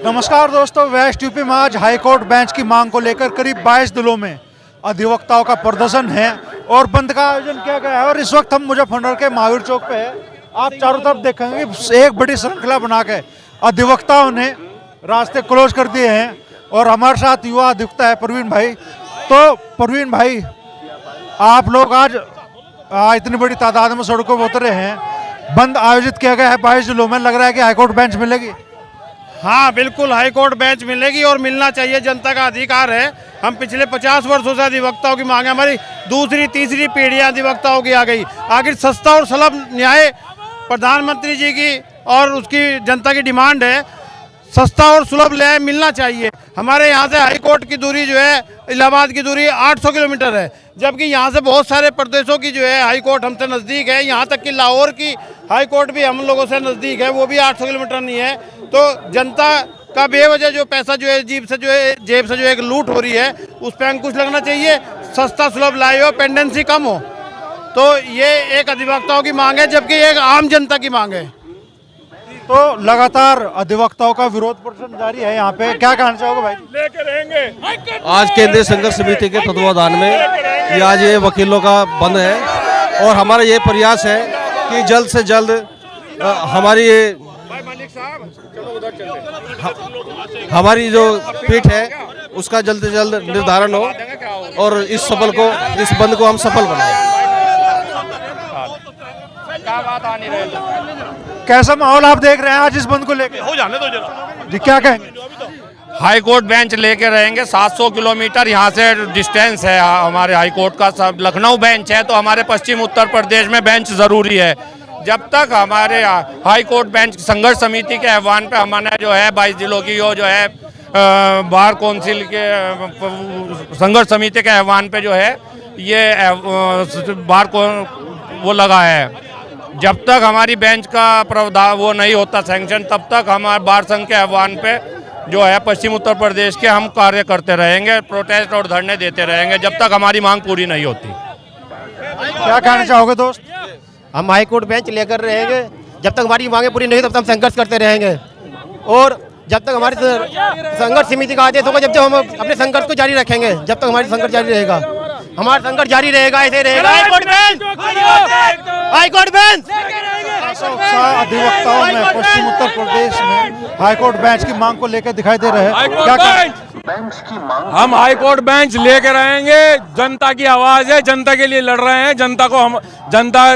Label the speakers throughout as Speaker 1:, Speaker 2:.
Speaker 1: नमस्कार दोस्तों, west UP में आज हाईकोर्ट बेंच की मांग को लेकर करीब 22 जिलों में अधिवक्ताओं का प्रदर्शन है और बंद का आयोजन किया गया है। और इस वक्त हम मुजफ्फरनगर के महावीर चौक पे है। आप चारों तरफ देखेंगे एक बड़ी श्रृंखला बना के अधिवक्ताओं ने रास्ते क्लोज कर दिए हैं। और हमारे साथ युवा अधिवक्ता है प्रवीण भाई। तो प्रवीण भाई, आप लोग आज इतनी बड़ी तादाद में सड़कों पर उतरे हैं, बंद आयोजित किया गया है 22 जिलों में, लग रहा है कि हाईकोर्ट बेंच मिलेगी?
Speaker 2: हाँ बिल्कुल, हाईकोर्ट बेंच मिलेगी और मिलना चाहिए, जनता का अधिकार है। हम पिछले 50 वर्षों से अधिवक्ताओं की मांग है, हमारी दूसरी तीसरी पीढ़ियां अधिवक्ताओं की आ गई। आखिर सस्ता और सुलभ न्याय प्रधानमंत्री जी की और उसकी जनता की डिमांड है। सस्ता और सुलभ न्याय मिलना चाहिए। हमारे यहाँ से हाईकोर्ट की दूरी जो है, इलाहाबाद की दूरी 800 किलोमीटर है, जबकि यहाँ से बहुत सारे प्रदेशों की जो है हाईकोर्ट हमसे नज़दीक है। यहाँ तक कि लाहौर की हाईकोर्ट भी हम लोगों से नज़दीक है, वो भी 800 किलोमीटर नहीं है। तो जनता का बेवजह जो पैसा जो है जेब से जो एक लूट हो रही है, उस पर अंकुश लगना चाहिए। सस्ता सुलभ न्याय हो, पेंडेंसी कम हो, तो ये एक अधिवक्ताओं की मांग है, जबकि एक आम जनता की मांग है।
Speaker 1: तो लगातार अधिवक्ताओं का विरोध प्रदर्शन जारी है यहाँ पे, क्या कहना चाहोगे भाई?
Speaker 2: लेकर रहेंगे।
Speaker 3: आज केंद्रीय संघर्ष समिति के तत्वावधान में आज ये वकीलों का बंद है और हमारा ये प्रयास है कि जल्द से जल्द हमारी जो पीठ है उसका जल्द से जल्द निर्धारण हो और इस बंद को हम सफल बनाएं।
Speaker 1: कैसा माहौल आप देख रहे हैं आज इस बंद को लेकर?
Speaker 2: हो जाने दो जरा
Speaker 1: जी, क्या कहेंगे?
Speaker 2: हाईकोर्ट बेंच लेके रहेंगे। 700 किलोमीटर यहाँ से डिस्टेंस है हमारे हाईकोर्ट का। सब लखनऊ बेंच है, तो हमारे पश्चिम उत्तर प्रदेश में बेंच ज़रूरी है। जब तक हमारे हाईकोर्ट बेंच संघर्ष समिति के आह्वान पे हमने जो है 22 जिलों की जो है बार काउंसिल के संघर्ष समिति के आह्वान पे जो है ये बार को वो लगा है। जब तक हमारी बेंच का प्रावधान वो नहीं होता सैंक्शन, तब तक हमारे बार संघ के आह्वान पे जो है पश्चिम उत्तर प्रदेश के हम कार्य करते रहेंगे, प्रोटेस्ट और धरने देते रहेंगे, जब तक हमारी मांग पूरी नहीं होती।
Speaker 1: क्या कहना चाहोगे दोस्त?
Speaker 4: हम हाईकोर्ट बेंच लेकर रहेंगे, जब तक हमारी मांगे पूरी नहीं, तब तक हम संघर्ष करते रहेंगे। और जब तक हमारी संघर्ष समिति का आदेश होगा, जब तक हम अपने संघर्ष को जारी रखेंगे, जब तक हमारी संघर्ष जारी रहेगा, हमारा संघर्ष जारी रहेगा, ऐसे रहेगा। High court bench, high court bench.
Speaker 1: अधिवक्ताओं में पश्चिम उत्तर प्रदेश में हाईकोर्ट बेंच की मांग को लेकर दिखाई दे रहे हैं। क्या
Speaker 5: हम हाईकोर्ट बेंच लेके रहेंगे। जनता की आवाज है, जनता के लिए लड़ रहे हैं। जनता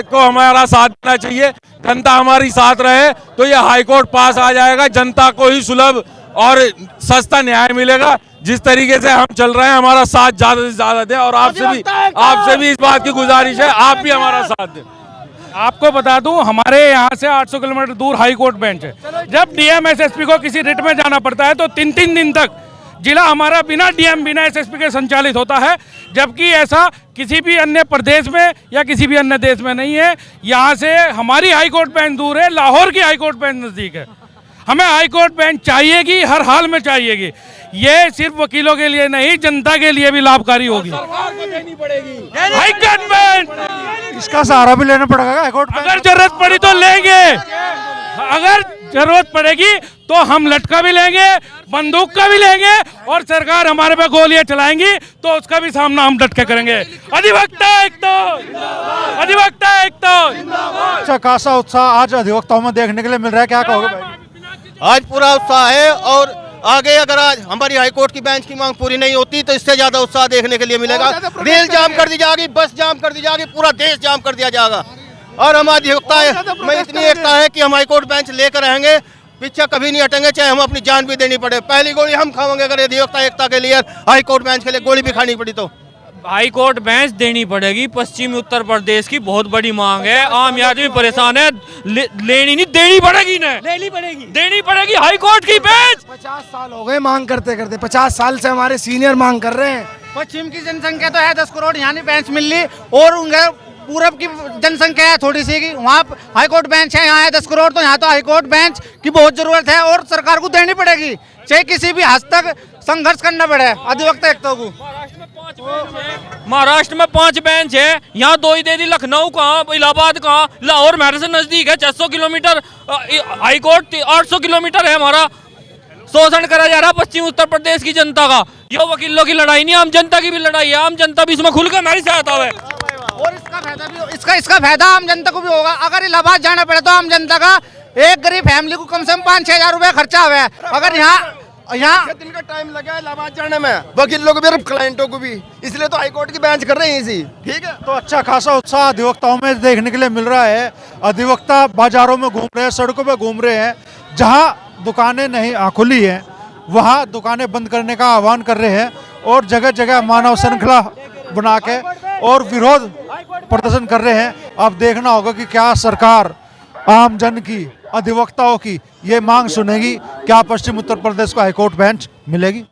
Speaker 5: को हमारा साथ देना चाहिए। जनता हमारी साथ रहे तो ये हाईकोर्ट पास आ जाएगा। जनता को ही सुलभ और सस्ता न्याय मिलेगा। जिस तरीके से हम चल रहे हैं, हमारा साथ ज्यादा से ज्यादा दें। और आपसे भी इस बात की गुजारिश है, आप भी हमारा साथ दें।
Speaker 6: आपको बता दूं, हमारे यहाँ से 800 किलोमीटर दूर हाईकोर्ट बेंच है। जब डीएम एसएसपी को किसी रिट में जाना पड़ता है तो 3-3 दिन तक जिला हमारा बिना डीएम बिना एसएसपी के संचालित होता है, जबकि ऐसा किसी भी अन्य प्रदेश में या किसी भी अन्य देश में नहीं है। यहाँ से हमारी हाईकोर्ट बेंच दूर है, लाहौर की हाईकोर्ट बेंच नज़दीक है। हमें हाईकोर्ट बेंच चाहिएगी, हर हाल में चाहिएगी। ये सिर्फ वकीलों के लिए नहीं, जनता के लिए भी लाभकारी होगी। हाईकोर्ट बेंच,
Speaker 1: इसका सहारा भी लेना पड़ेगा हाईकोर्ट बेंच?
Speaker 6: अगर जरूरत पड़ी तो लेंगे, अगर जरूरत पड़ेगी तो हम लटका भी लेंगे, बंदूक का भी लेंगे, और सरकार हमारे पे गोलियां चलाएंगी तो उसका भी सामना हम डट के करेंगे। अधिवक्ता एक तो, अधिवक्ता एक तो।
Speaker 1: अच्छा खासा उत्साह आज अधिवक्ताओं में देखने के लिए मिल रहा है, क्या कहोगे भाई?
Speaker 4: आज पूरा उत्साह है और आगे अगर आज हमारी हाईकोर्ट की बेंच की मांग पूरी नहीं होती तो इससे ज्यादा उत्साह देखने के लिए मिलेगा। रेल जाम कर दी जाएगी, बस जाम कर दी जाएगी, पूरा देश जाम कर दिया जाएगा। और हमारी अधिवक्ता में इतनी एकता है कि हम हाईकोर्ट बेंच लेकर रहेंगे, पीछे कभी नहीं हटेंगे, चाहे हम अपनी जान भी देनी पड़े। पहली गोली हम खाएंगे अगर अधिवक्ता एकता के लिए हाईकोर्ट बेंच के लिए गोली भी खानी पड़ी तो।
Speaker 7: हाईकोर्ट बेंच देनी पड़ेगी। पश्चिम उत्तर प्रदेश की बहुत बड़ी मांग है, आम आदमी परेशान है। लेनी नहीं, देनी पड़ेगी ना, देनी पड़ेगी हाईकोर्ट की बेंच।
Speaker 8: 50 साल हो गए मांग करते करते, 50 साल से हमारे सीनियर मांग कर रहे हैं।
Speaker 9: पश्चिम की जनसंख्या तो है 10 करोड़, यहाँ नहीं बेंच मिल रही, और उनके पूरब की जनसंख्या है थोड़ी सी की, वहाँ हाईकोर्ट बेंच है, यहाँ है 10 करोड़, तो यहाँ तो हाईकोर्ट बेंच की बहुत जरूरत है और सरकार को देनी पड़ेगी, चाहे किसी भी हद तक संघर्ष करना पड़े अधिवक्ता एकता को।
Speaker 7: महाराष्ट्र में 5 बेंच है, यहाँ 2 ही दे दी। लखनऊ कहाँ, इलाहाबाद कहाँ, लाहौर मेरे से नजदीक है 600 किलोमीटर। हाईकोर्ट 800 किलोमीटर है हमारा। शोषण करा जा रहा पश्चिम उत्तर प्रदेश की जनता का। ये वकीलों की लड़ाई नहीं, आम जनता की भी लड़ाई है। आम जनता भी इसमें खुलकर हमारी सहायता है
Speaker 9: और इसका फायदा भी इसका फायदा आम जनता को भी होगा। अगर इलाहाबाद जाना पड़े तो आम जनता का एक गरीब फैमिली को कम से कम 5-6 हजार रुपया खर्चा हुआ है। अगर यहाँ
Speaker 4: दिन का टाइम लगा है इलाहाबाद जाने में, वकीलों को भी और क्लाइंटों को भी, इसलिए तो हाईकोर्ट की बेंच कर रहे हैं इसी। ठीक है,
Speaker 1: तो अच्छा खासा उत्साह अधिवक्ताओं में देखने के लिए मिल रहा है। अधिवक्ता बाजारों में घूम रहे हैं, सड़कों पे घूम रहे हैं। जहां दुकानें नहीं खुली हैं वहां दुकानें बंद करने का आह्वान कर रहे हैं और जगह जगह मानव श्रृंखला बना के और विरोध प्रदर्शन कर रहे हैं। अब देखना होगा कि क्या सरकार आम जन की, अधिवक्ताओं की ये मांग सुनेगी। क्या पश्चिम उत्तर प्रदेश को हाईकोर्ट बेंच मिलेगी?